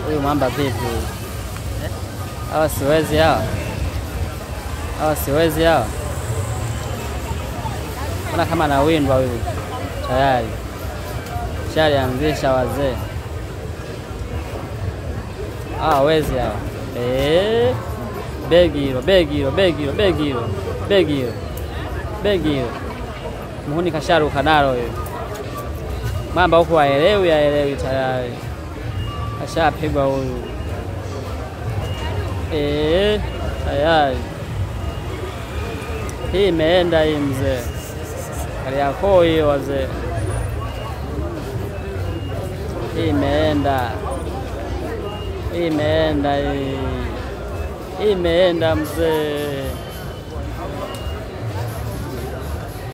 Huyu mamba vipi? Hawa siwezi hawa. Hawa siwezi hawa. Kuna kama anawindwa huyu. Tayari. Shari anzisha wazee. Hawa wezi hawa. Begi hilo. Muhuni kasharuka nalo huyo. Mamba huko haelewi tayari. Kashapigwa huyu. Tayari. Hii imeenda hii mzee. Kali yako hiyo wazee. Hii imeenda mzee.